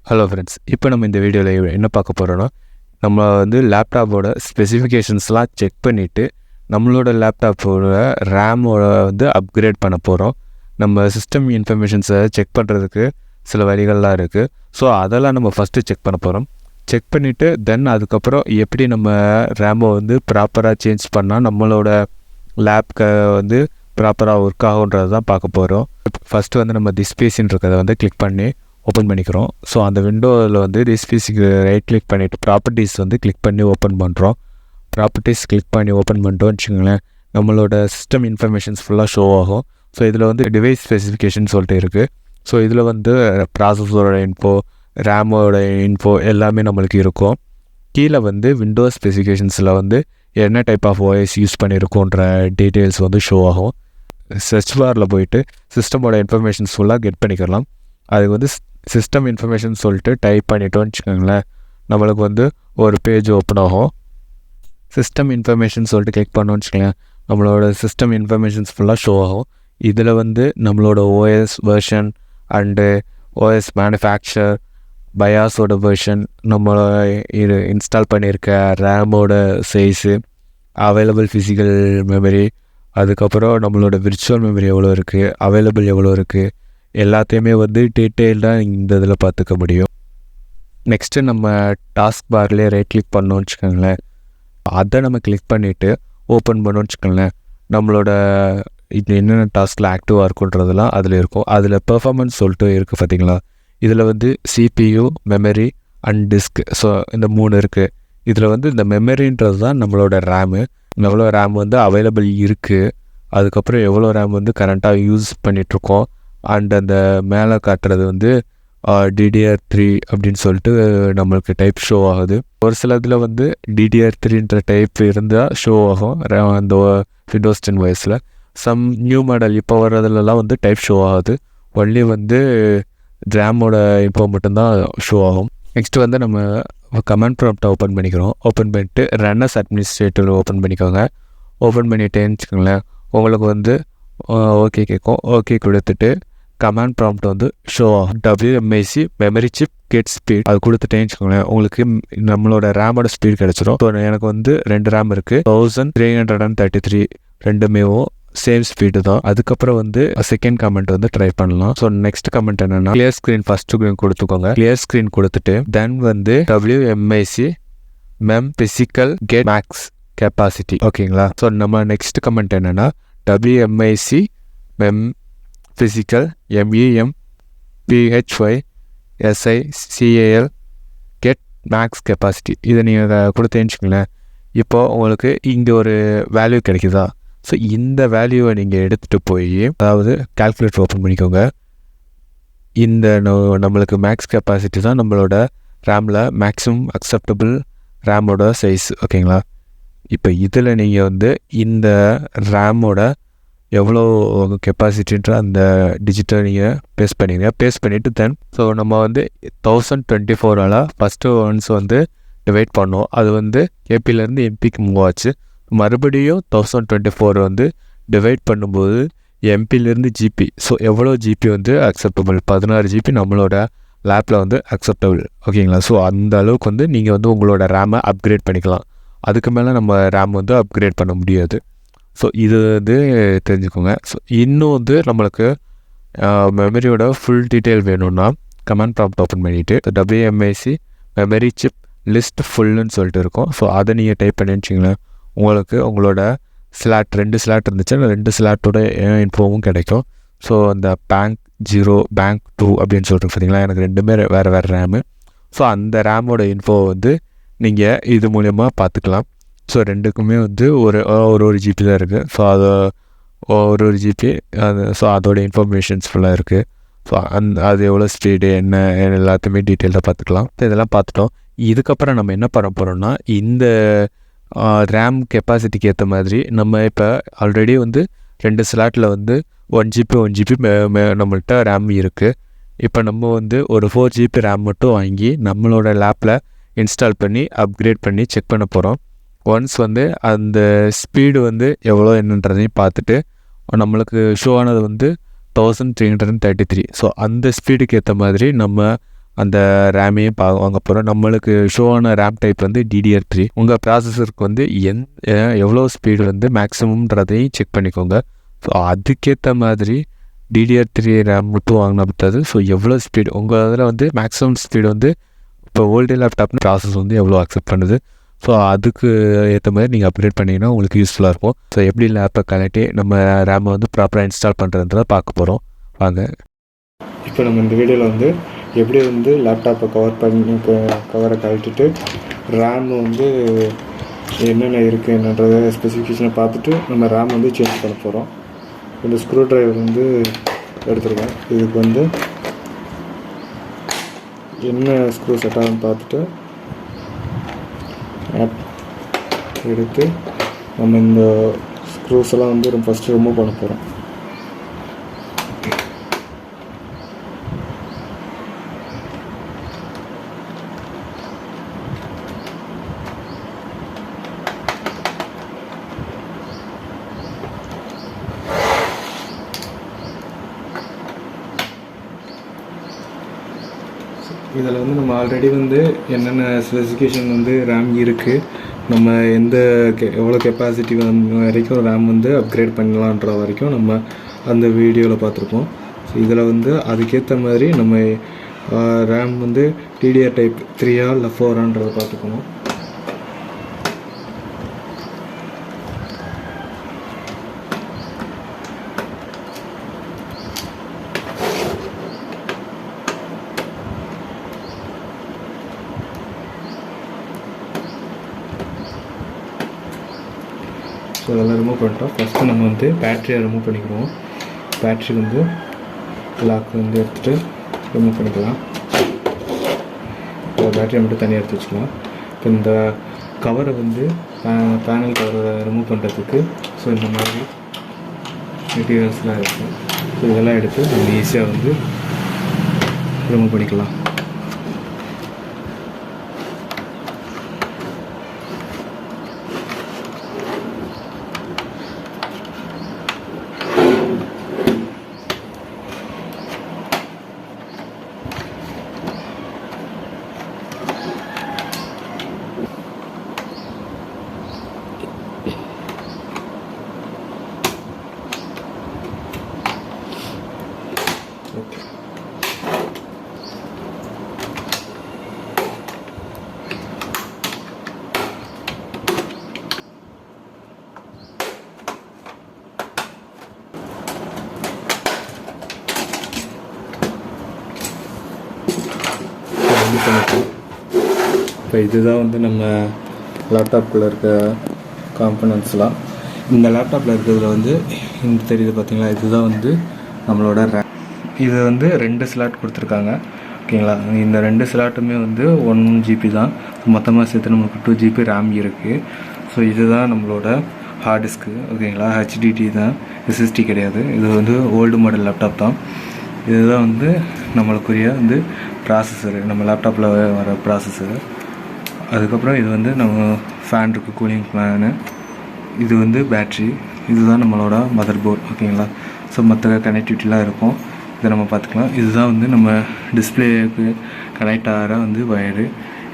Hello friends, இப்போ நம்ம இந்த வீடியோவில் என்ன பார்க்க போகிறோன்னா, நம்ம வந்து லேப்டாப்போட ஸ்பெசிஃபிகேஷன்ஸ்லாம் செக் பண்ணிவிட்டு நம்மளோட லேப்டாப்போட ரேமோட வந்து அப்கிரேட் பண்ண போகிறோம். நம்ம சிஸ்டம் இன்ஃபர்மேஷன்ஸை செக் பண்ணுறதுக்கு சில வழிகள்லாம் இருக்குது. ஸோ அதெல்லாம் நம்ம ஃபஸ்ட்டு செக் பண்ண போகிறோம். செக் பண்ணிவிட்டு தென் அதுக்கப்புறம் எப்படி நம்ம ரேமோ வந்து ப்ராப்பராக சேஞ்ச் பண்ணால் நம்மளோட லேப்க்கு வந்து ப்ராப்பராக ஒர்க் ஆகுன்றது தான் பார்க்க போகிறோம். ஃபஸ்ட்டு வந்து நம்ம திஸ்பேஸின்றதை வந்து கிளிக் பண்ணி ஓப்பன் பண்ணிக்கிறோம். ஸோ அந்த விண்டோவில் வந்து திஸ்பேஸுக்கு ரைட் கிளிக் பண்ணிவிட்டு ப்ராப்பர்ட்டிஸ் வந்து கிளிக் பண்ணி ஓப்பன் பண்ணுறோம். ப்ராப்பர்ட்டிஸ் கிளிக் பண்ணி ஓப்பன் பண்ணிட்டோம்னு வச்சுக்கோங்களேன், நம்மளோட சிஸ்டம் இன்ஃபர்மேஷன்ஸ் ஃபுல்லாக ஷோ ஆகும். ஸோ இதில் வந்து டிவைஸ் ஸ்பெசிஃபிகேஷன் சொல்லிட்டு இருக்குது. ஸோ இதில் வந்து ப்ராசஸரோட இன்ஃபோ, ரேமோட இன்ஃபோ எல்லாமே நம்மளுக்கு இருக்கும். கீழே வந்து விண்டோஸ் ஸ்பெசிஃபிகேஷன்ஸில் வந்து என்ன டைப் ஆஃப் ஓஎஸ் யூஸ் பண்ணியிருக்கோன்ற டீட்டெயில்ஸ் வந்து ஷோ ஆகும். சர்ச் பாரில் போயிட்டு சிஸ்டமோட இன்ஃபர்மேஷன்ஸ் ஃபுல்லாக கெட் பண்ணிக்கலாம். அதுக்கு வந்து சிஸ்டம் இன்ஃபர்மேஷன் சொல்லிட்டு டைப் பண்ணிட்டோன்னு வச்சுக்கோங்களேன், நம்மளுக்கு வந்து ஒரு பேஜ் ஓப்பன் ஆகும். சிஸ்டம் இன்ஃபர்மேஷன் சொல்லிட்டு கிளிக் பண்ணோன்னு வச்சுக்கோங்களேன், நம்மளோட சிஸ்டம் இன்ஃபர்மேஷன்ஸ் ஃபுல்லாக ஷோ ஆகும். இதில் வந்து நம்மளோட OS version and OS manufacture, பயாஸோட வெர்ஷன், நம்ம இது இன்ஸ்டால் பண்ணியிருக்க ரேமோட சைஸு, அவைலபிள் ஃபிசிக்கல் மெமரி, அதுக்கப்புறம் நம்மளோட விர்ச்சுவல் மெமரி எவ்வளோ இருக்குது, அவைலபிள் எவ்வளோ இருக்குது, எல்லாத்தையுமே வந்து டீட்டெயில்டாக இந்த இதில் பார்த்துக்க முடியும். நெக்ஸ்ட்டு நம்ம டாஸ்க் பார்லேயே ரைட் கிளிக் பண்ணோன்னு வச்சுக்கோங்களேன், அதை நம்ம கிளிக் பண்ணிவிட்டு ஓப்பன் பண்ணோன்னு வச்சுக்கோங்களேன், நம்மளோட இது என்னென்ன டாஸ்கில் ஆக்டிவாக இருக்குன்றதெல்லாம் அதில் இருக்கும். அதில் பெர்ஃபார்மன்ஸ் சொல்லிட்டு இருக்குது பார்த்தீங்களா, இதில் வந்து CPU, memory and disk, so இந்த 3 இருக்குது. இதில் வந்து இந்த மெமரின்றது தான் நம்மளோட ரேமு, எவ்வளோ ரேம் வந்து அவைலபிள் இருக்குது, அதுக்கப்புறம் எவ்வளோ ரேம் வந்து கரண்ட்டாக யூஸ் பண்ணிகிட்ருக்கோம். அண்ட் அந்த மேலே காட்டுறது வந்து DDR3 அப்படின்னு சொல்லிட்டு நம்மளுக்கு டைப் ஷோ ஆகுது. ஒரு சில இதில் வந்து DDR3ன்ற டைப் இருந்தால் ஷோ ஆகும் அந்த விண்டோஸ் 10 OSல. சம் நியூ மாடல் இப்போ வர்றதுலலாம் வந்து டைப் ஷோ ஆகுது, ஒன்லி வந்து ரேமோட இன்ஃபோ மட்டும்தான் ஷோ ஆகும். நெக்ஸ்ட்டு வந்து நம்ம கமாண்ட் ப்ராம்ப்டை ஓப்பன் பண்ணிக்கிறோம். ஓப்பன் பண்ணிட்டு ரன்னர்ஸ் அட்மினிஸ்ட்ரேட்டர் ஓப்பன் பண்ணிக்கோங்க. ஓப்பன் பண்ணிட்டேன்னு வச்சுக்கோங்களேன், உங்களுக்கு வந்து ஓகே கேட்கும். ஓகே கொடுத்துட்டு கமாண்ட் ப்ராம்ப்ட் வந்து ஷோ ஆகும். WMIC memory chip get speed அது கொடுத்துட்டேன்னு வச்சுக்கோங்களேன், உங்களுக்கு நம்மளோட ரேமோட ஸ்பீட் கிடச்சிரும். ஸோ எனக்கு வந்து 2 ரேம் இருக்குது, 1333, ரெண்டுமேவும் சேம் ஸ்பீடு தான். அதுக்கப்புறம் வந்து செகண்ட் கமெண்ட் வந்து ட்ரை பண்ணலாம். ஸோ நெக்ஸ்ட் கமெண்ட் என்னன்னா, கிளியர் ஸ்க்ரீன் ஃபஸ்ட்டு கொடுத்துக்கோங்க. கிளியர் ஸ்க்ரீன் கொடுத்துட்டு தென் வந்து WMIC mem physical get max capacity, ஓகேங்களா. ஸோ நம்ம நெக்ஸ்ட் கமெண்ட் என்னன்னா, WMIC mem physical MEMPHYSICAL get max capacity, இதை நீங்கள் கொடுத்தேன்னு வச்சுக்கோங்களேன், இப்போது உங்களுக்கு இங்கே ஒரு வேல்யூ கிடைக்குதா. ஸோ இந்த வேல்யூவை நீங்கள் எடுத்துகிட்டு போய், அதாவது கால்குலேட்டர் ஓப்பன் பண்ணிக்கோங்க. இந்த நம்மளுக்கு மேக்ஸ் கெப்பாசிட்டி தான் நம்மளோட ரேமில் மேக்ஸிமம் அக்செப்டபிள் ரேமோட சைஸ், ஓகேங்களா. இப்போ இதில் நீங்கள் வந்து இந்த ரேமோட எவ்வளோ கெப்பாசிட்டின்ற அந்த டிஜிட்டை நீங்கள் பேஸ்ட் பண்ணிடுங்க. பேஸ்ட் பண்ணிவிட்டு தென் ஸோ நம்ம வந்து 1024 ஃபஸ்ட்டு ஒன்ஸ் வந்து டிவைட் பண்ணோம். அது வந்து ஏபிலேருந்து எம்பிக்கு மூவ் ஆச்சு. மறுபடியும் 1024 வந்து டிவைட் பண்ணும்போது எம்பிலேருந்து ஜிபி, ஸோ எவ்வளோ ஜிபி வந்து அக்செப்டபிள், 16 ஜிபி நம்மளோட லேப்பில் வந்து அக்செப்டபிள், ஓகேங்களா. ஸோ அந்த அளவுக்கு வந்து நீங்கள் வந்து உங்களோட ரேமை அப்கிரேட் பண்ணிக்கலாம். அதுக்கு மேலே நம்ம ரேம் வந்து அப்கிரேட் பண்ண முடியாது. ஸோ இது வந்து தெரிஞ்சுக்கோங்க. ஸோ இன்னும் வந்து நம்மளுக்கு மெமரியோட ஃபுல் டீட்டெயில் வேணும்னா கமாண்ட் ப்ராம்ப்ட் ஓப்பன் பண்ணிவிட்டு WMIC மெமரி சிப் லிஸ்ட் ஃபுல்லுன்னு சொல்லிட்டு இருக்கும். ஸோ அதை நீங்கள் டைப் பண்ணி வச்சிங்களேன், உங்களுக்கு உங்களோட ஸ்லாட் 2 ஸ்லாட் இருந்துச்சுன்னா 2 ஸ்லாட்டோட இன்ஃபோவும் கிடைக்கும். ஸோ அந்த பேங்க் 0, பேங்க் 2 அப்படின்னு சொல்லிட்டு பார்த்தீங்களா, எனக்கு 2மே வேறு ரேமு. ஸோ அந்த ரேமோட இன்ஃபோ வந்து நீங்கள் இது மூலயமா பார்த்துக்கலாம். ஸோ 2க்குமே வந்து ஒரு ஜிபி தான் இருக்குது. ஸோ அது ஒரு ஜிபி அது, ஸோ அதோட இன்ஃபர்மேஷன்ஸ் ஃபுல்லாக இருக்குது. ஸோ அது எவ்வளோ ஸ்பீடு என்ன எல்லாத்தையுமே டீட்டெயிலாக பார்த்துக்கலாம். இதெல்லாம் பார்த்துட்டோம். இதுக்கப்புறம் நம்ம என்ன பண்ண போகிறோம்னா, இந்த ரேம் கெப்பாசிட்டிக்கு ஏற்ற மாதிரி நம்ம இப்போ ஆல்ரெடி வந்து 2 ஸ்லாட்டில் வந்து 1 GB நம்மள்கிட்ட ரேம் இருக்குது. இப்போ நம்ம வந்து ஒரு 4 GB ரேம் மட்டும் வாங்கி நம்மளோட லேப்பில் இன்ஸ்டால் பண்ணி அப்கிரேட் பண்ணி செக் பண்ண போகிறோம். ஒன்ஸ் வந்து அந்த ஸ்பீடு வந்து எவ்வளோ என்னன்றதையும் பார்த்துட்டு நம்மளுக்கு ஷோ ஆனது வந்து 1333. ஸோ அந்த ஸ்பீடுக்கு ஏற்ற மாதிரி நம்ம அந்த ரேமையும் வாங்க போகிறோம். நம்மளுக்கு ஷோ ஆன ரேம் டைப் வந்து DDR3. உங்கள் ப்ராசஸருக்கு வந்து எவ்வளோ ஸ்பீடு வந்து மேக்ஸிமம்ன்றதையும் செக் பண்ணிக்கோங்க. ஸோ அதுக்கேற்ற மாதிரி DDR3 ரேம் மட்டும் வாங்கினா பத்தாது. ஸோ எவ்வளோ ஸ்பீடு உங்கள் இதில் வந்து மேக்ஸிமம் ஸ்பீடு வந்து இப்போ ஓல்டு லேப்டாப்னு ப்ராசஸ் வந்து எவ்வளோ அக்செப்ட் பண்ணுது. ஸோ அதுக்கு ஏற்ற மாதிரி நீங்கள் அப்கிரேட் பண்ணிங்கன்னா உங்களுக்கு யூஸ்ஃபுல்லாக இருக்கும். ஸோ எப்படி லேப்பை கனெக்டி நம்ம ரேமை வந்து ப்ராப்பராக இன்ஸ்டால் பண்ணுறதுன்றத பார்க்க போகிறோம். வாங்க. இப்போ நம்ம இந்த வீடியோவில் வந்து எப்படி வந்து லேப்டாப்பை கவரை கழட்டிட்டு ரேம் வந்து என்னென்ன இருக்குன்றத ஸ்பெசிஃபிகேஷனை பார்த்துட்டு நம்ம ரேம் வந்து சேஞ்ச் பண்ண போகிறோம். இந்த ஸ்க்ரூ ட்ரைவர் வந்து எடுத்துருக்கேன். இதுக்கு வந்து என்ன ஸ்க்ரூ செட் ஆகுன்னு பார்த்துட்டு எடுத்து நம்ம இந்த ஸ்க்ரூஸ் எல்லாம் வந்து ஃபஸ்ட்டு ரிமூவ் பண்ண போகிறோம். இதில் வந்து நம்ம ஆல்ரெடி வந்து என்னென்ன ஸ்பெசிஃபிகேஷன் வந்து ரேம் இருக்குது, நம்ம எவ்வளோ கெப்பாசிட்டி வரைக்கும் ரேம் வந்து அப்கிரேட் பண்ணலான்ற வரைக்கும் நம்ம அந்த வீடியோவில் பார்த்துருப்போம். ஸோ இதில் வந்து அதுக்கேற்ற மாதிரி நம்ம ரேம் வந்து DDR டைப் 3 இல்லை 4 பார்த்துக்கணும். ஸோ அதெல்லாம் ரிமூவ் பண்ணிட்டோம். ஃபஸ்ட்டு நம்ம வந்து பேட்ரியை ரிமூவ் பண்ணிக்கிறோம். பேட்ரி வந்து லாக் வந்து எடுத்துகிட்டு ரிமூவ் பண்ணிக்கலாம். இப்போ பேட்டரியை மட்டும் தனியாக எடுத்து வச்சுக்கலாம். இப்போ இந்த கவரை வந்து பேனல் கவரை ரிமூவ் பண்ணுறதுக்கு ஸோ இந்த மாதிரி மெட்டீரியல்ஸ்லாம் இருக்குது. ஸோ இதெல்லாம் எடுத்து நம்ம ஈஸியாக வந்து ரிமூவ் பண்ணிக்கலாம். இப்போ இதுதான் வந்து நம்ம லேப்டாப்பில் இருக்க காம்பனன்ட்ஸ்லாம். இந்த லேப்டாப்பில் இருக்கிறதுல வந்து இந்த தெரியுது பார்த்தீங்களா, இதுதான் வந்து நம்மளோட ரேம். இது வந்து 2 ஸ்லாட் கொடுத்துருக்காங்க. ஓகேங்களா, இந்த 2 ஸ்லாட்டுமே வந்து 1 GB தான். மொத்தமாக சேர்த்து நமக்கு 2 GB ரேம் இருக்குது. ஸோ இதுதான் நம்மளோட ஹார்ட் டிஸ்க்கு. ஓகேங்களா, HDD தான், SSD கிடையாது. இது வந்து ஓல்டு மாடல் லேப்டாப் தான். இதுதான் வந்து நம்மளுக்குரிய வந்து ப்ராசஸரு, நம்ம லேப்டாப்பில் வர ப்ராசஸரு. அதுக்கப்புறம் இது வந்து நம்ம ஃபேன் இருக்குது, கூலிங் ஃபேனு. இது வந்து பேட்ரி. இதுதான் நம்மளோட மதர் போர்ட். ஓகேங்களா, ஸோ மற்ற கனெக்டிவிட்டிலாம் இருக்கும், இதை நம்ம பார்த்துக்கலாம். இதுதான் வந்து நம்ம டிஸ்பிளேக்கு கனெக்ட் ஆகிற வந்து வயரு.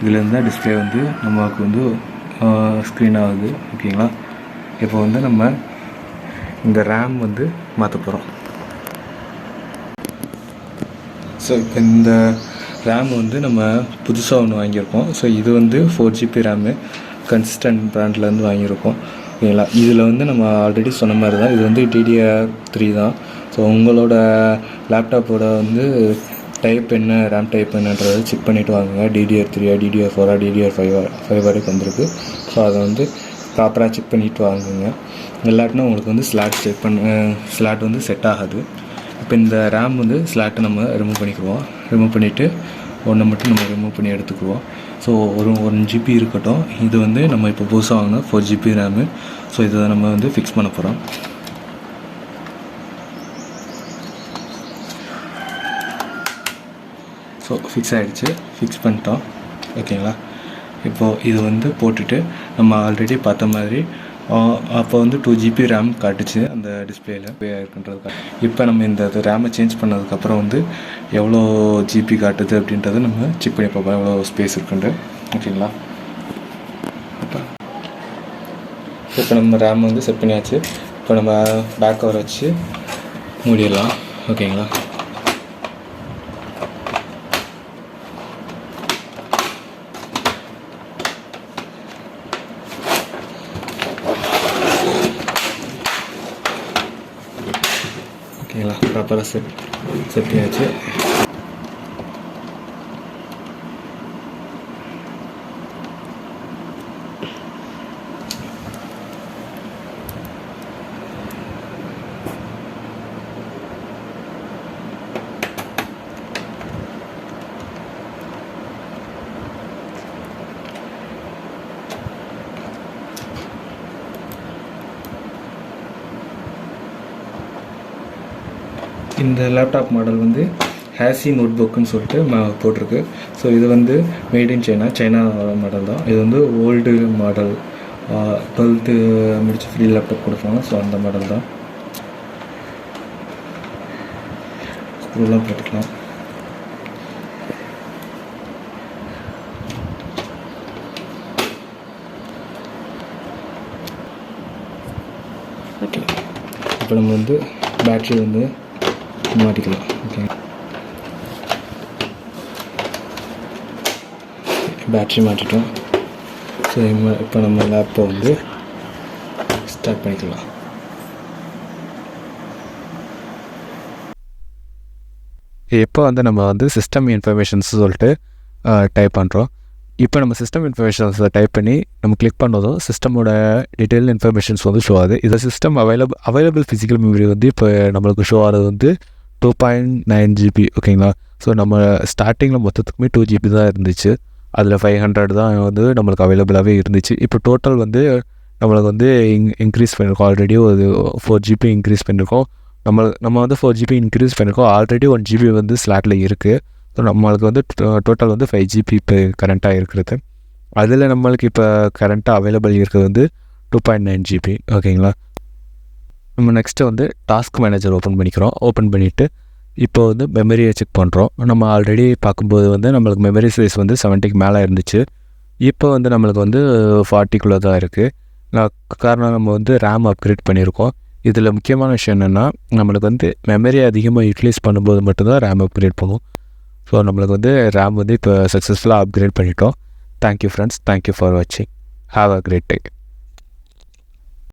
இதுலேருந்து தான் டிஸ்பிளே வந்து நமக்கு வந்து ஸ்க்ரீன் ஆகுது. ஓகேங்களா, இப்போ வந்து நம்ம இந்த ரேம் வந்து மாற்ற போகிறோம். ஸோ இப்போ இந்த ரேம் வந்து நம்ம புதுசாக ஒன்று வாங்கியிருக்கோம். ஸோ இது வந்து 4 GB ரேமு கன்சிஸ்டன்ட் பிராண்ட்லேருந்து வாங்கியிருக்கோம். ஓகேங்களா, இதில் வந்து நம்ம ஆல்ரெடி சொன்ன மாதிரி தான், இது வந்து DDR3 தான். ஸோ உங்களோட லேப்டாப்போட வந்து டைப் என்ன, ரேம் டைப் என்னன்றதை செக் பண்ணிவிட்டு வாங்குங்க. DDR3 DDR4 DDR5 வரைக்கும் வந்திருக்கு. ஸோ அதை வந்து ப்ராப்பராக செக் பண்ணிவிட்டு வாங்குங்க. இல்லாட்டினா உங்களுக்கு வந்து ஸ்லாட் வந்து செட் ஆகாது. இப்போ இந்த ரேம் வந்து ஸ்லாட்டை நம்ம ரிமூவ் பண்ணிக்குவோம். ரிமூவ் பண்ணிவிட்டு ஒன்றை மட்டும் நம்ம ரிமூவ் பண்ணி எடுத்துக்குவோம். ஸோ 1 GB இருக்கட்டும். இது வந்து நம்ம இப்போ புதுசாக வாங்கினா 4 GB ரேமு. ஸோ இதை நம்ம வந்து ஃபிக்ஸ் பண்ண போகிறோம். ஸோ ஃபிக்ஸ் ஆகிடுச்சு, ஃபிக்ஸ் பண்ணிட்டோம். ஓகேங்களா, இப்போது இது வந்து போட்டுட்டு நம்ம ஆல்ரெடி பார்த்த மாதிரி அப்போ வந்து 2 GB ரேம் காட்டுச்சு அந்த டிஸ்பிளேயில் இருக்குன்றதுக்காக. இப்போ நம்ம இந்த ரேமை சேஞ்ச் பண்ணதுக்கப்புறம் வந்து எவ்வளோ ஜிபி காட்டுது அப்படின்றத நம்ம செக் பண்ணி பார்ப்போம், எவ்வளோ ஸ்பேஸ் இருக்குன்ட்டு. ஓகேங்களா? இப்போ நம்ம ரேம் வந்து செட் பண்ணியாச்சு. இப்போ நம்ம பேக் கவர் வச்சு மூடிடலாம். ஓகேங்களா? ஓகேங்களா? ப்ராப்பராக செட் பண்ணியாச்சு. இந்த லேப்டாப் மாடல் வந்து ஹேசி நோட் புக்குன்னு சொல்லிட்டு போட்டிருக்கு. ஸோ இது வந்து மேட் இன் சைனா மாடல் தான். இது வந்து ஓல்டு மாடல், 12th முடிச்சு ஃப்ரீ லேப்டாப் கொடுப்பாங்க. ஸோ அந்த மாடல் தான். ஸ்க்ரூலாம் போட்டுக்கலாம். ஓகே, இப்போ நம்ம வந்து பேட்ரி வந்து மாட்டிக்கலாம். Okay, battery மாட்டிட்டோம். ஸோ இப்போ நம்ம லேப்பை வந்து ஸ்டார்ட் பண்ணிக்கலாம். எப்போ வந்து நம்ம வந்து சிஸ்டம் இன்ஃபர்மேஷன்ஸ் சொல்லிட்டு டைப் பண்ணுறோம். இப்போ நம்ம சிஸ்டம் இன்ஃபர்மேஷன்ஸை டைப் பண்ணி நம்ம கிளிக் பண்ணதும் சிஸ்டமோட டீட்டெயில் இன்ஃபர்மேஷன்ஸ் வந்து ஷோ ஆகுது. இது சிஸ்டம் அவைலபிள் ஃபிசிக்கல் மெமரி வந்து இப்போ நம்மளுக்கு ஷோ ஆகிறது வந்து 2.9 GB. ஓகேங்களா? ஸோ நம்ம ஸ்டார்டிங்கில் மொத்தத்துக்குமே 2 GB தான் இருந்துச்சு. அதில் 500 தான் வந்து நம்மளுக்கு அவைலபிளாகவே இருந்துச்சு. இப்போ டோட்டல் வந்து நம்மளுக்கு வந்து இன்க்ரீஸ் பண்ணியிருக்கோம். ஆல்ரெடி ஒரு 4 GB இன்க்ரீஸ் பண்ணியிருக்கோம். நம்ம வந்து 4 GB இன்க்ரீஸ் பண்ணியிருக்கோம். ஆல்ரெடி 1 GB வந்து ஸ்லாட்டில் இருக்குது. ஸோ நம்மளுக்கு வந்து டோட்டல் வந்து 5 GB இப்போ கரண்ட்டாக இருக்கிறது. அதில் நம்மளுக்கு இப்போ கரண்ட்டாக அவைலபிள் இருக்கிறது வந்து 2.9 GB. ஓகேங்களா? நம்ம நெக்ஸ்ட்டு வந்து டாஸ்க் மேனேஜர் ஓப்பன் பண்ணிவிட்டு இப்போ வந்து மெமரியை செக் பண்ணுறோம். நம்ம ஆல்ரெடி பார்க்கும்போது வந்து நம்மளுக்கு மெமரி சைஸ் வந்து 70க்கு மேலே இருந்துச்சு. இப்போ வந்து நம்மளுக்கு வந்து 40க்குள்ளே தான் இருக்குது. காரணம் நம்ம வந்து ரேம் அப்கிரேட் பண்ணியிருக்கோம். இதில் முக்கியமான விஷயம் என்னென்னா, நம்மளுக்கு வந்து மெமரி அதிகமாக யூட்டிலைஸ் பண்ணும்போது மட்டும்தான் ரேம் அப்கிரேட் பண்ணும். ஸோ நம்மளுக்கு வந்து ரேம் வந்து இப்போ சக்ஸஸ்ஃபுல்லாக அப்கிரேட் பண்ணிட்டோம். தேங்க்யூ ஃப்ரெண்ட்ஸ், தேங்க்யூ ஃபார் வாட்சிங். Have a great day.